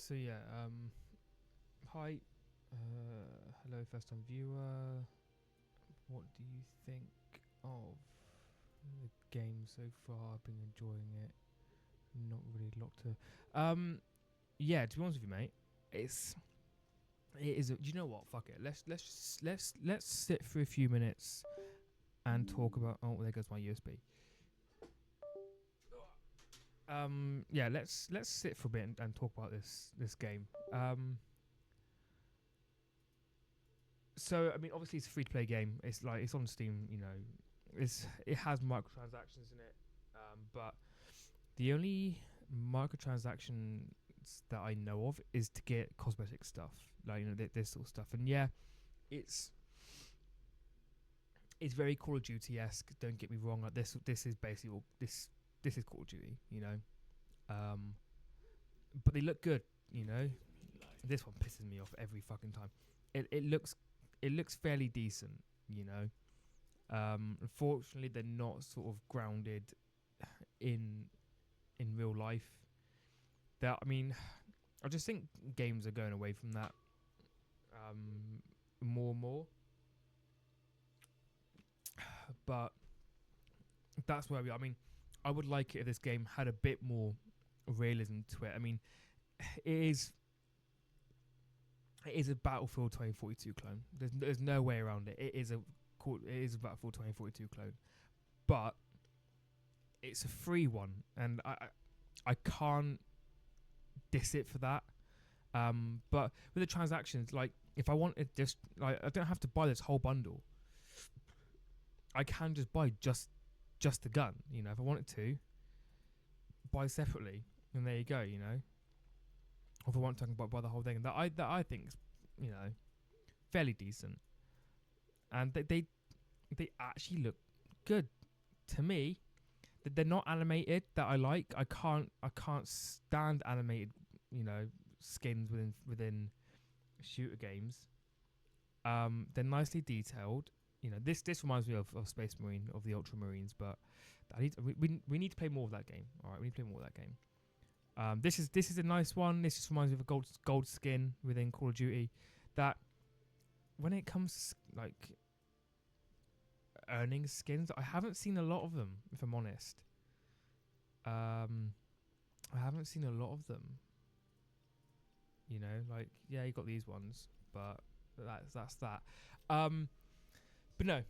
So yeah, hi, hello, first time viewer. What do you think of the game so far? I've been enjoying it. Not really a lot to. Yeah, to be honest with you, mate, it is. Do you know what? Fuck it. Let's sit for a few minutes and talk about. Oh, there goes my USB. Yeah, let's sit for a bit and talk about this game. So I mean, obviously it's a free to play game. It's on Steam. It has microtransactions in it. But the only microtransactions that I know of is to get cosmetic stuff, like this sort of stuff. And yeah, it's it's very Call of Duty esque. Don't get me wrong. Like this is basically this is Call of Duty. But they look good. You know, this one pisses me off every fucking time. It looks fairly decent. Unfortunately, they're not sort of grounded in real life. That I mean, I just think games are going away from that more and more. But that's where we are. I mean, I would like it if this game had a bit more realism to it. I mean, it is it is a Battlefield 2042 clone. There's no way around it. It is a Battlefield 2042 clone, but it's a free one, and I can't diss it for that. But with the transactions, like if I wanted just like I don't have to buy this whole bundle. I can just buy just the gun. If I wanted to buy separately, and there you go. Or if I want to, I can buy the whole thing. That I think is fairly decent, and they actually look good to me. They're not animated that I like. I can't stand animated, skins within shooter games. They're nicely detailed. This reminds me of Space Marine, of the Ultramarines, but we need to play more of that game. All right, we need to play more of that game. This is a nice one. This just reminds me of a gold skin within Call of Duty. That when it comes to, like earning skins, I haven't seen a lot of them. If I'm honest, I haven't seen a lot of them. Like yeah, you got these ones, but that's that. But no,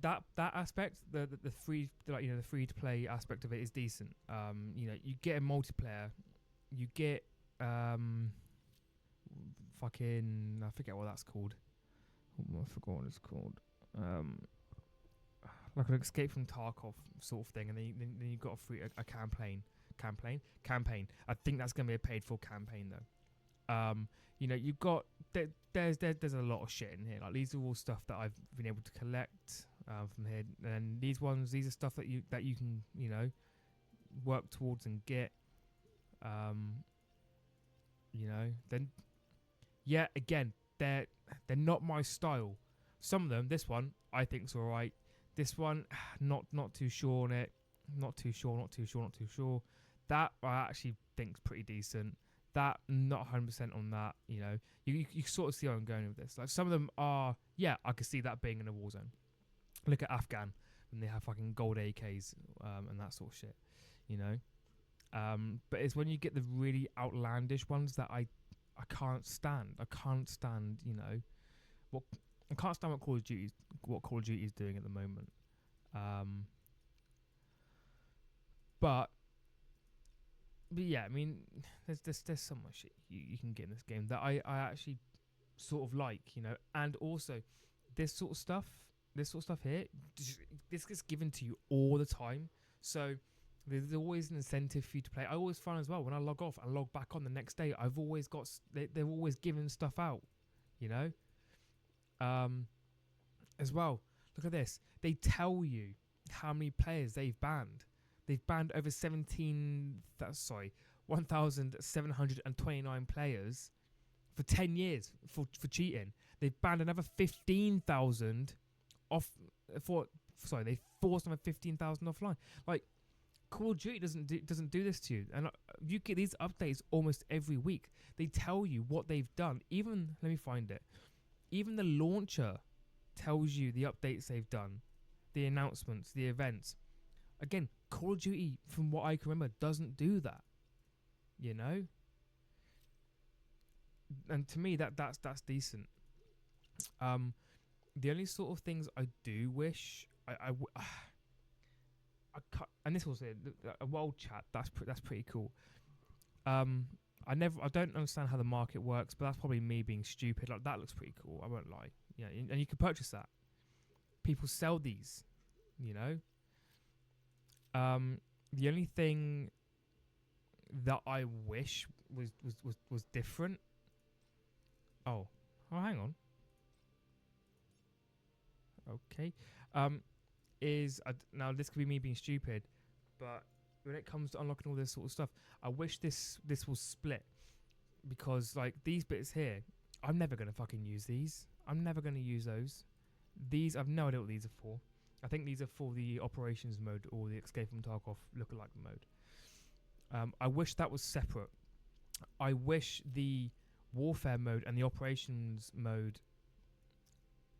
that aspect, the free the free to play aspect of it is decent. You get a multiplayer, you get fucking I forget what that's called. I forgot what it's called. Like an Escape from Tarkov sort of thing, and then you got a campaign. I think that's gonna be a paid for campaign though. You've got there's a lot of shit in here. Like these are all stuff that I've been able to collect from here, and these are stuff that you can work towards and get. Then yeah, again they're not my style. Some of them, this one I think's alright. This one, not too sure on it. Not too sure. That I actually think's pretty decent. That not 100% on that. You sort of see where I'm going with this. Like some of them are, yeah, I could see that being in a war zone. Look at Afghan when they have fucking gold AKs and that sort of shit. But it's when you get the really outlandish ones that I can't stand. I can't stand. What I can't stand what Call of Duty is doing at the moment. But yeah, I mean, there's so much shit you can get in this game that I actually sort of like, and also this sort of stuff here, this gets given to you all the time. So there's always an incentive for you to play. I always find as well when I log off and log back on the next day, I've always got they're always giving stuff out, as well. Look at this. They tell you how many players they've banned. They've banned over 1,729 players for 10 years for cheating. They've banned another 15,000 off. They forced another 15,000 offline. Like, Call of Duty doesn't do this to you, and you get these updates almost every week. They tell you what they've done. Even let me find it. Even the launcher tells you the updates they've done, the announcements, the events. Again, Call of Duty, from what I can remember, doesn't do that. You know, and to me that's decent. The only sort of things I do wish I cut, and this was a world chat. That's pretty cool. I don't understand how the market works, but that's probably me being stupid. Like, that looks pretty cool. I won't lie. Yeah, and you can purchase that. People sell these, you know. The only thing that I wish was different. Oh, hang on. Okay. Is now this could be me being stupid, but when it comes to unlocking all this sort of stuff, I wish this was split, because like these bits here, I'm never gonna fucking use these. I'm never gonna use those. These, I've no idea what these are for. I think these are for the operations mode or the Escape from Tarkov lookalike mode. I wish that was separate. I wish the warfare mode and the operations mode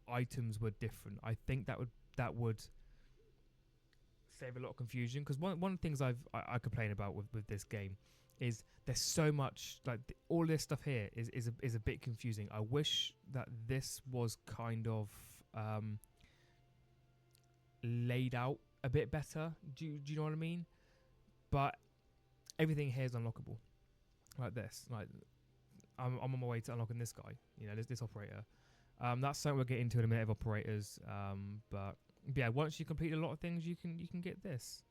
items were different. I think that would save a lot of confusion, because one of the things I complain about with this game is there's so much, like all this stuff here is a bit confusing. I wish that this was kind of laid out a bit better. Do you know what I mean? But everything here is unlockable, like this. Like I'm on my way to unlocking this guy. You know, this operator. That's something we'll get into in a minute of operators. But yeah, once you complete a lot of things, you can get this.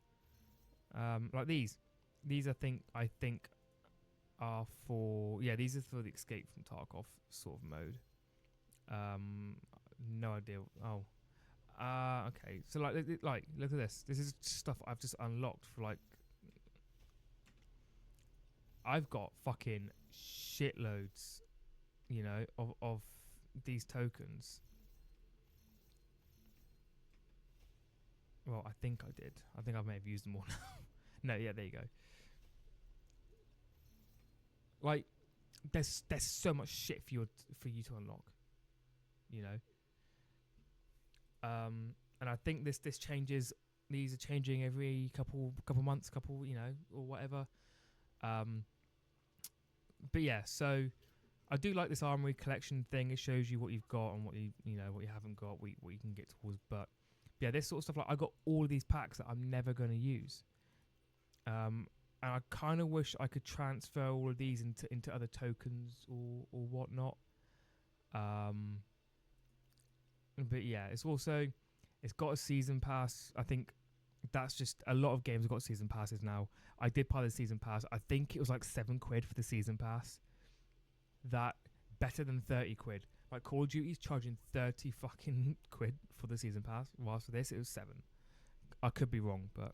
Like these I think are for, yeah, these are for the Escape from Tarkov sort of mode. No idea. Oh, okay. So like look at this. This is stuff I've just unlocked for like. I've got fucking shitloads, you know, of these tokens. Well, I think I did. I think I may have used them all now. No, yeah, there you go. Like, there's so much shit for you to unlock, you know. And I think this changes. These are changing every couple months, you know, or whatever. But yeah, so I do like this armory collection thing. It shows you what you've got and what you know what you haven't got, what you can get towards. But yeah, this sort of stuff, like I got all of these packs that I'm never going to use. And I kind of wish I could transfer all of these into other tokens or whatnot. But yeah, it's got a season pass. I think that's just, a lot of games have got season passes now. I did buy the season pass. I think it was like £7 for the season pass. That better than 30 quid. Like Call of Duty's charging 30 fucking quid for the season pass. Whilst for this it was 7. I could be wrong, but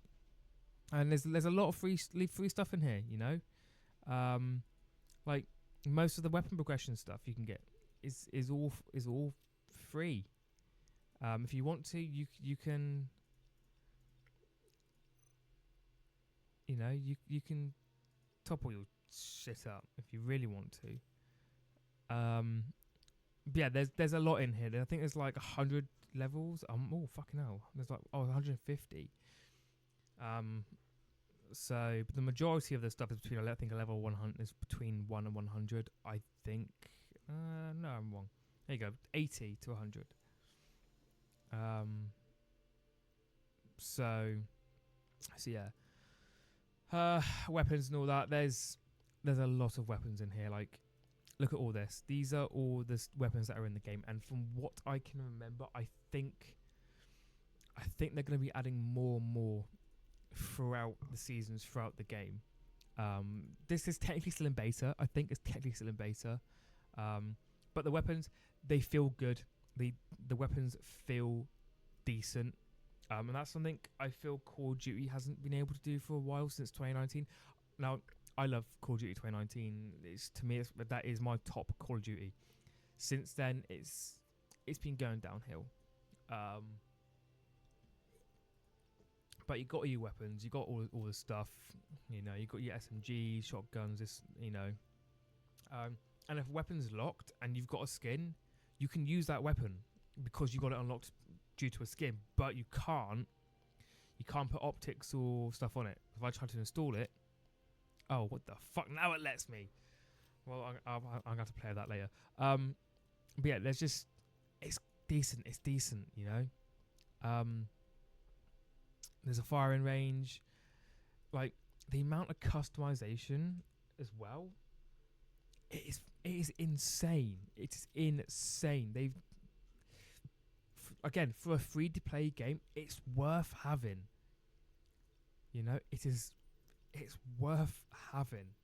and there's a lot of free stuff in here, you know. Like most of the weapon progression stuff you can get is all free. If you want to, you can, you know, you can top all your shit up if you really want to. But yeah, there's a lot in here. I think there's like 100 levels. Oh fucking hell! There's like 150. So but the majority of the stuff is between, I think, a level 100 is between 1 and 100. I think. No, I'm wrong. There you go. 80 to 100. So yeah. Weapons and all that. There's a lot of weapons in here. Like, look at all this. These are all the weapons that are in the game, and from what I can remember, I think they're going to be adding more and more throughout the seasons, throughout the game. This is technically still in beta. I think it's technically still in beta. But the weapons, they feel good. The weapons feel decent. And that's something I feel Call of Duty hasn't been able to do for a while, since 2019. Now, I love Call of Duty 2019. To me, that is my top Call of Duty. Since then, it's been going downhill. But but you got all your weapons, you got all the stuff, you know, you got your SMGs, shotguns, and if a weapon's locked and you've got a skin, you can use that weapon because you got it unlocked due to a skin, but you can't put optics or stuff on it. If I try to install it, oh, what the fuck, now it lets me. Well, I'm going to have to play that later. But yeah, it's decent, you know. There's a firing range. Like, the amount of customization as well, it is insane. It's insane. They've, again, for a free-to-play game, it's worth having. You know, it's worth having.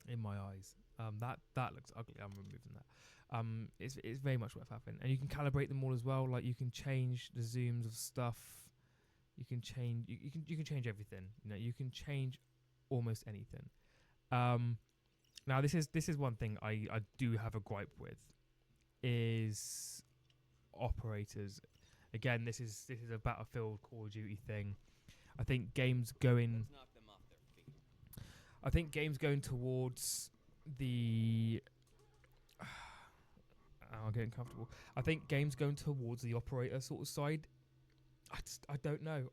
In my eyes, that looks ugly. I'm removing that. It's very much worth having, and you can calibrate them all as well. Like, you can change the zooms of stuff. You can change. You can change everything. You know, you can change almost anything. Now this is one thing I do have a gripe with, is operators. Again, this is a Battlefield Call of Duty thing. I think games going towards the I'm getting comfortable. I think games going towards the operator sort of side. I don't know.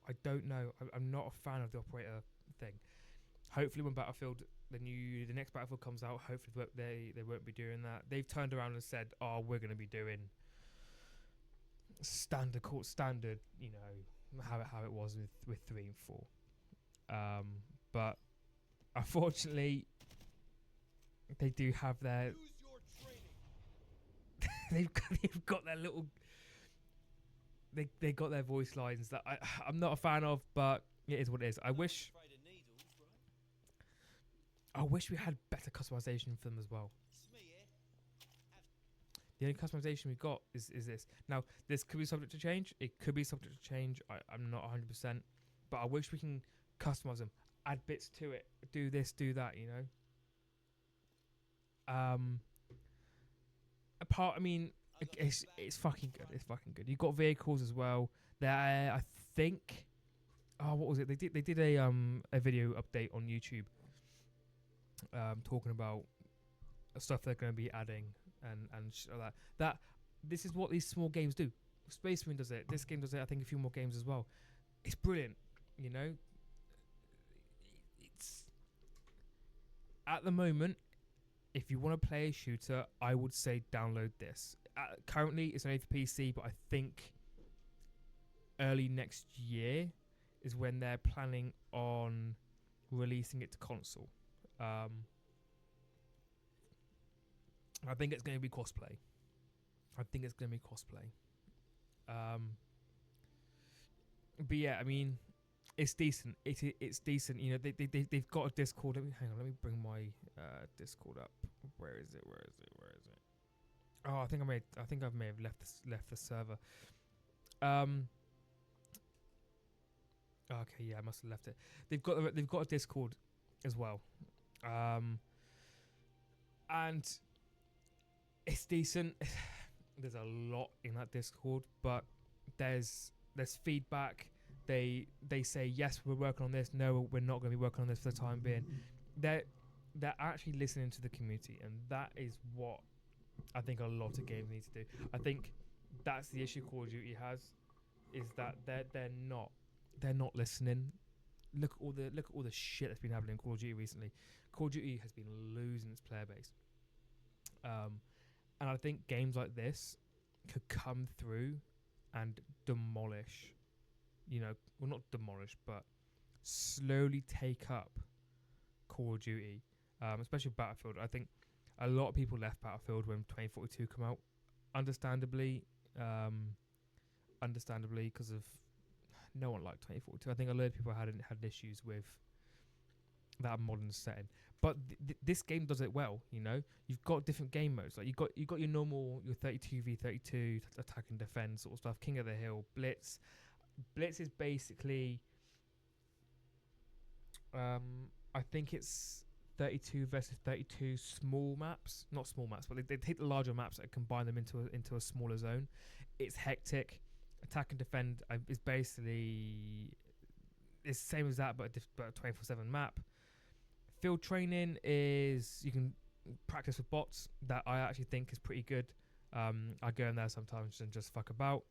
I'm not a fan of the operator thing. Hopefully, when the next Battlefield comes out, hopefully they won't be doing that. They've turned around and said, "Oh, we're going to be doing standard, you know, how it was with 3 and 4." But unfortunately, they do have their they've got their little they got their voice lines that I'm not a fan of, but it is what it is. I wish we had better customization for them as well. The only customization we got is this. Now, this could be subject to change. It could be subject to change. I'm not 100%, but I wish we can customize them, add bits to it, do this, do that, you know. It's fucking good. It's fucking good. You've got vehicles as well. There, I think. Oh, what was it? They did a video update on YouTube, talking about stuff they're going to be adding and shit like that. This is what these small games do. Space Marine does it. This game does it. I think a few more games as well. It's brilliant. You know. It's at the moment. If you want to play a shooter, I would say download this. Currently, it's only for PC, but I think early next year is when they're planning on releasing it to console. I think it's going to be crossplay. But yeah, I mean, it's decent. It's decent. You know, they've got a Discord. Hang on, let me bring my Discord up. Where is it? Oh, I think I may have left the server. Okay, yeah, I must have left it. They've got a Discord as well. And it's decent. There's a lot in that Discord, but there's feedback. They say, yes, we're working on this. No, we're not going to be working on this for the time being. They're actually listening to the community, and that is what I think a lot of games need to do. I think that's the issue Call of Duty has, is that they're not listening. Look at all the shit that's been happening in Call of Duty recently. Call of Duty has been losing its player base. And I think games like this could come through and demolish, you know, well, not demolish, but slowly take up Call of Duty, especially Battlefield. I think a lot of people left Battlefield when 2042 came out, understandably, because of no one liked 2042. I think a lot of people had issues with that modern setting, but this game does it well. You know, you've got different game modes. Like you got your normal, your 32v32 attack and defense sort of stuff. King of the Hill, Blitz. Blitz is basically, I think it's 32 versus 32 small maps, not small maps, but they take the larger maps and combine them into a smaller zone. It's hectic. Attack and defend is basically it's the same as that, but but a 24/7 map. Field training is you can practice with bots that I actually think is pretty good. I go in there sometimes and just fuck about.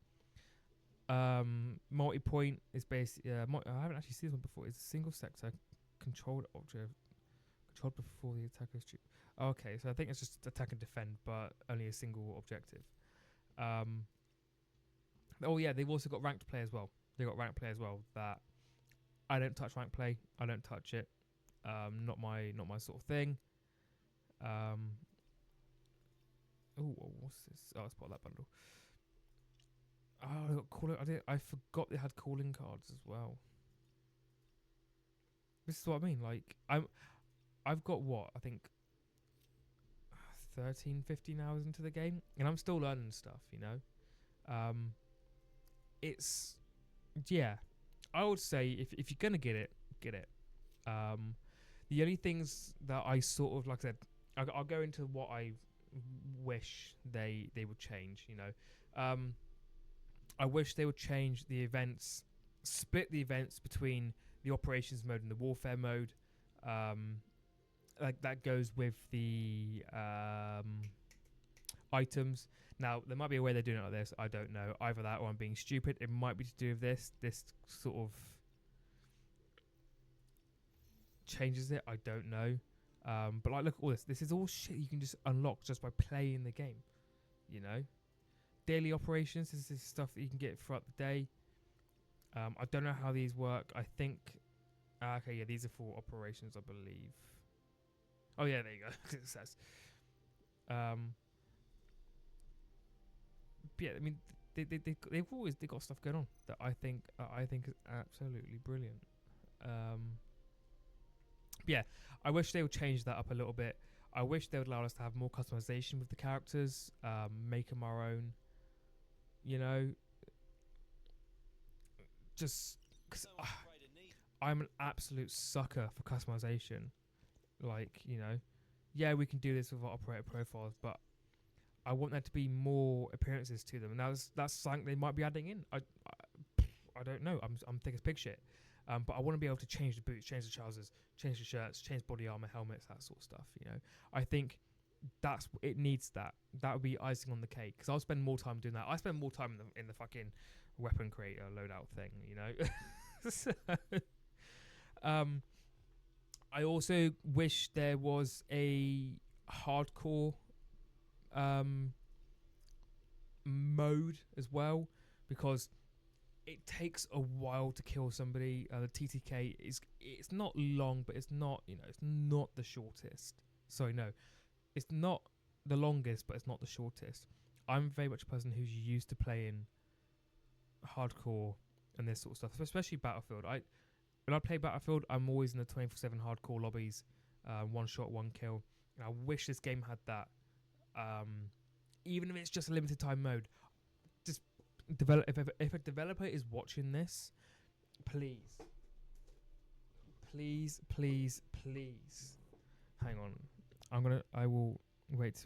Multi-point is basically I haven't actually seen this one before. It's a single sector controlled object controlled before the attackers shoot. Okay, so I think it's just attack and defend, but only a single objective. Oh yeah, they've also got ranked play as well. They got ranked play as well. That I don't touch ranked play. I don't touch it. Not my sort of thing. Oh, what's this? Oh, it's part of that bundle. Oh, I got calling. I forgot they had calling cards as well. This is what I mean. Like I've got what I think 13, 15 hours into the game, and I'm still learning stuff. You know, it's yeah. I would say if you're gonna get it, get it. The only things that I sort of like I said, I'll go into what I wish they would change. You know, I wish they would change the events, split the events between the operations mode and the warfare mode. Like that goes with the items. Now there might be a way they're doing it like this. I don't know. Either that or I'm being stupid. It might be to do with this. This sort of changes it. I don't know. But like, look at all this. This is all shit you can just unlock just by playing the game. You know, daily operations. This is stuff that you can get throughout the day. I don't know how these work. I think. Okay, yeah, these are for operations, I believe. Oh yeah, there you go. It says. Yeah, I mean, they've always got stuff going on that I think is absolutely brilliant. Yeah, I wish they would change that up a little bit. I wish they would allow us to have more customization with the characters, make them our own. You know, just because I'm an absolute sucker for customization. Like, you know, yeah, we can do this with our operator profiles, but I want there to be more appearances to them. And that's something they might be adding in. I don't know. I'm thick as pig shit. But I want to be able to change the boots, change the trousers, change the shirts, change body armor, helmets, that sort of stuff. You know, I think it needs that. That would be icing on the cake because I'll spend more time doing that. I spend more time in the fucking weapon creator loadout thing. You know. So, I also wish there was a hardcore mode as well because it takes a while to kill somebody. The TTK it's not long, but it's not it's not the shortest. Sorry, no, it's not the longest, but it's not the shortest. I'm very much a person who's used to playing hardcore and this sort of stuff, especially Battlefield. When I play Battlefield, I'm always in the 24/7 hardcore lobbies, one shot, one kill. And I wish this game had that. Even if it's just a limited time mode, just develop. If a developer is watching this, please, hang on. I will wait.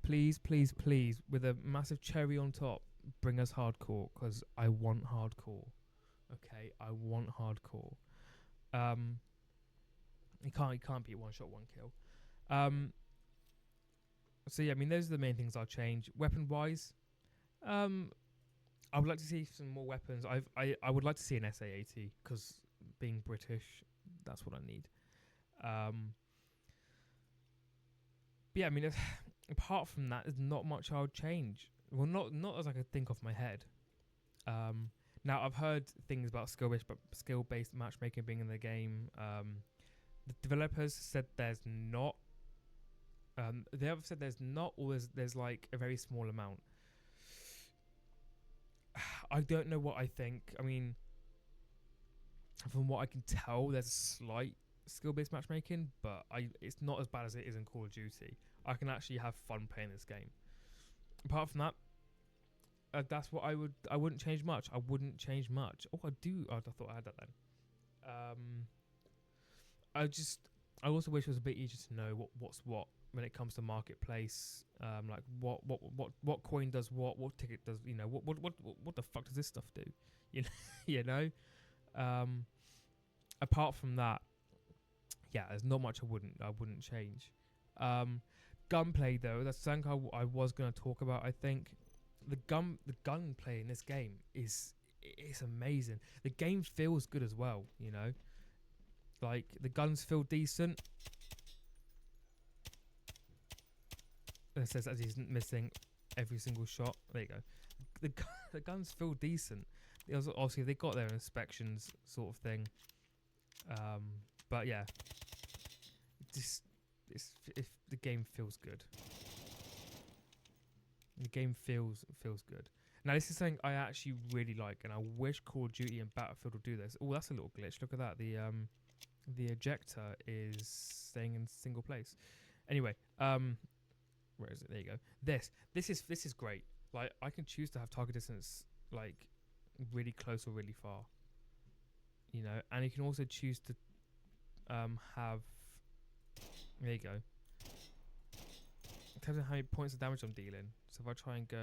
Please, with a massive cherry on top, bring us hardcore because I want hardcore. Okay, I want hardcore. You can't beat one shot, one kill. So yeah, I mean those are the main things I'll change. Weapon wise, I would like to see some more weapons. I would like to see an SA-80 because being British, that's what I need. But yeah, I mean apart from that, there's not much I would change. Well, not as I could think off my head. Now I've heard things about skill-based matchmaking being in the game. The developers said there's not. They have said there's not, or there's like a very small amount. I don't know what I think. I mean, from what I can tell, there's a slight skill-based matchmaking, but it's not as bad as it is in Call of Duty. I can actually have fun playing this game. Apart from that, that's what I wouldn't change much. I wouldn't change much. Oh, I do. I thought I had that then. I also wish it was a bit easier to know what's what when it comes to marketplace. Like what coin does what ticket does, you know, what the fuck does this stuff do? You know, you know. Apart from that, yeah, there's not much I wouldn't change. Gunplay though, that's something I was gonna talk about. I think the gunplay in this game is amazing. The game feels good as well. You know, like the guns feel decent. It says as he's missing every single shot. There you go. The guns feel decent. Obviously they got their inspections sort of thing. But yeah, just if the game feels good. The game feels good. Now this is something I actually really like, and I wish Call of Duty and Battlefield would do this. Oh, that's a little glitch. Look at that. The ejector is staying in single place. Anyway, where is it? There you go. This is great. Like I can choose to have target distance like really close or really far. You know, and you can also choose to have. There you go. In terms of how many points of damage I'm dealing. So if I try and go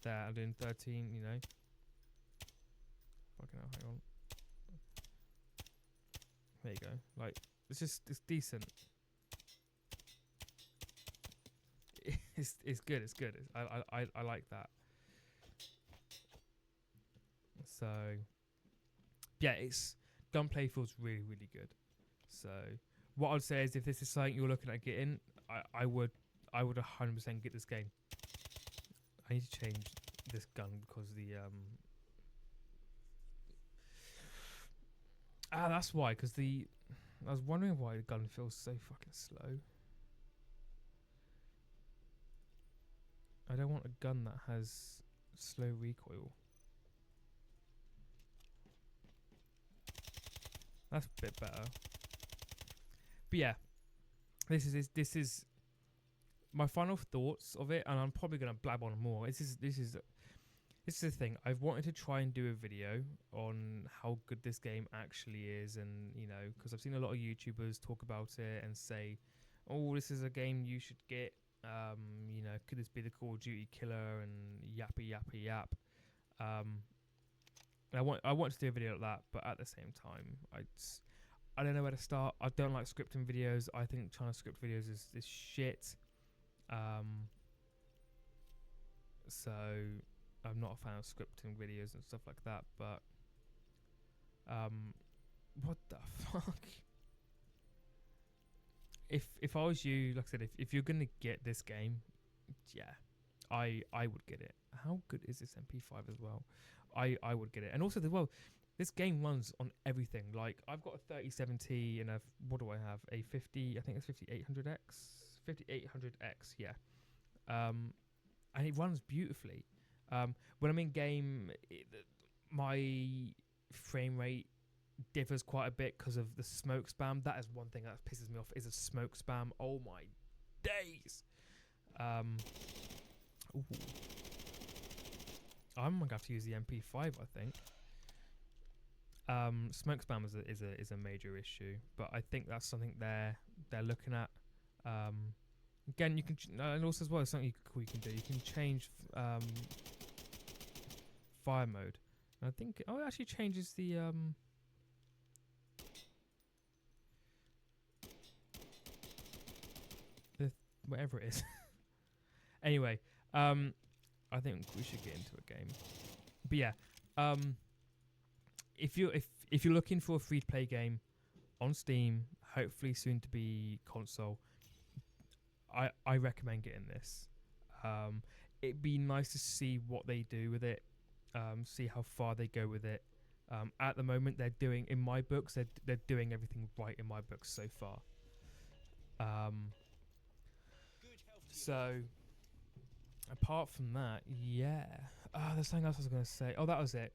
there, I'm doing 13. You know. Fucking hell, hang on. There you go. Like it's decent. It's good. It's good. I like that. So yeah, it's gunplay feels really good. So what I'd say is if this is something you're looking at getting, I would 100% get this game. I need to change this gun because that's why, because I was wondering why the gun feels so fucking slow. I don't want a gun that has slow recoil. That's a bit better. But yeah, this is my final thoughts of it, and I'm probably gonna blab on more. This is the thing. I've wanted to try and do a video on how good this game actually is, and you know, because I've seen a lot of YouTubers talk about it and say, "Oh, this is a game you should get." You know, could this be the Call of Duty killer and yappy yap. I want to do a video like that, but at the same time, I don't know where to start. I don't like scripting videos. I think trying to script videos is shit. So I'm not a fan of scripting videos and stuff like that. But what the fuck? If I was you, like I said, if you're gonna get this game, yeah, I would get it. How good is this MP5 as well? I would get it, and also as well, this game runs on everything. Like I've got a 3070 and what do I have? A 50, I think it's 5800X, 5800X, yeah. And it runs beautifully. When I'm in game, my frame rate differs quite a bit because of the smoke spam. That is one thing that pisses me off, is a smoke spam. Oh my days. Ooh. I'm gonna have to use the MP5, I think. Smoke spam is a major issue, but I think that's something they're looking at. Again, you can and also as well, something you can do. You can change fire mode. And I think it actually changes the whatever it is. Anyway, I think we should get into a game. But yeah, if you're looking for a free to play game on Steam, hopefully soon to be console, I recommend getting this. It'd be nice to see what they do with it, see how far they go with it. At the moment, they're doing, in my books, they're doing everything right in my books so far. So apart from that, yeah. There's something else I was going to say. Oh, that was it.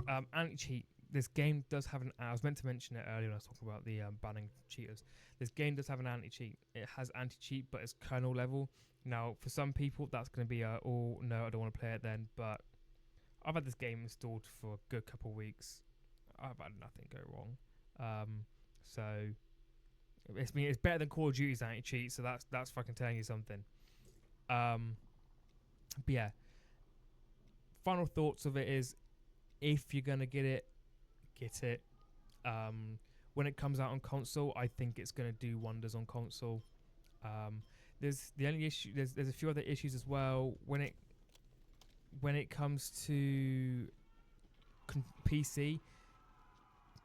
Anti-cheat. This game does have I was meant to mention it earlier when I was talking about the banning cheaters. This game does have an anti-cheat. It has anti-cheat, but it's kernel level. Now, for some people, that's going to be oh, no, I don't want to play it then. But I've had this game installed for a good couple of weeks. I've had nothing go wrong. So, It's better than Call of Duty's anti-cheat, so that's fucking telling you something. But yeah, final thoughts of it is, if you're gonna get it, get it. When it comes out on console, I think it's gonna do wonders on console. There's the only issue. There's a few other issues as well when it comes to PC.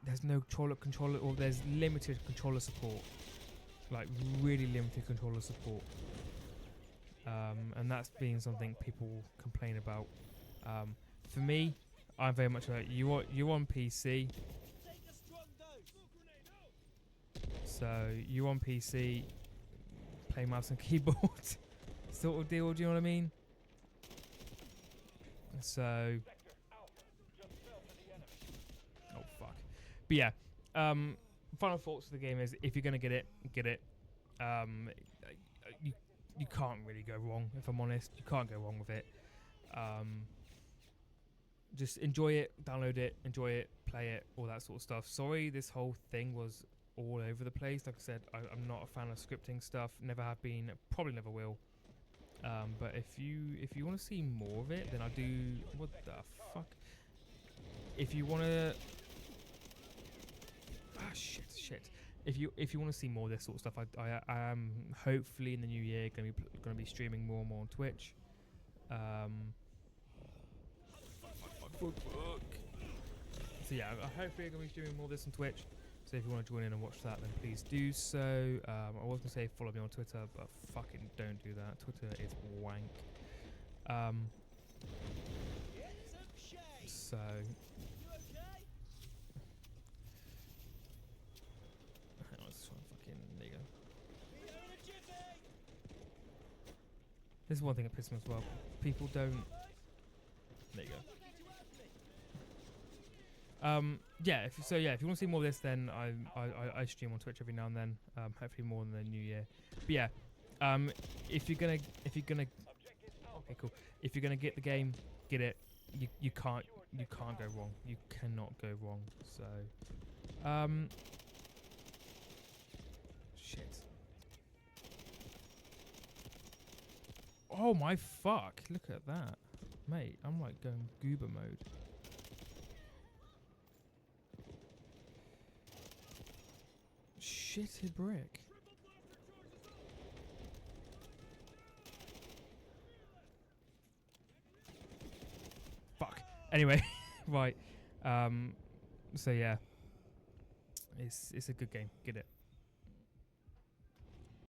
There's no controller, or there's limited controller support, like really limited controller support. And that's been something people complain about. For me, I'm very much like you on PC. So you on PC, play mouse and keyboard sort of deal. Do you know what I mean? So, oh fuck. But yeah, final thoughts of the game is, if you're gonna get it, get it. You can't really go wrong, if I'm honest. You can't go wrong with it. Just enjoy it, download it, enjoy it, play it, all that sort of stuff. Sorry, this whole thing was all over the place. Like I said, I'm not a fan of scripting stuff. Never have been. Probably never will. But if you want to see more of it, then I do. What the fuck? If you want to, shit. If you want to see more of this sort of stuff, I am hopefully in the new year going to be streaming more and more on Twitch. So yeah, hopefully I'm going to be streaming more of this on Twitch. So if you want to join in and watch that, then please do so. I was going to say follow me on Twitter, but fucking don't do that. Twitter is wank. So let's try and fucking, there you go. This is one thing that pisses me off as well. People don't. There you go. Yeah. If you want to see more of this, then I stream on Twitch every now and then. Hopefully more in the new year. But yeah, if you're gonna okay, cool. If you're gonna get the game, get it. You can't go wrong. You cannot go wrong. So, shit. Oh my fuck! Look at that, mate. I'm like going goober mode. Shitty brick. Fuck. Anyway, right. So yeah, it's a good game. Get it.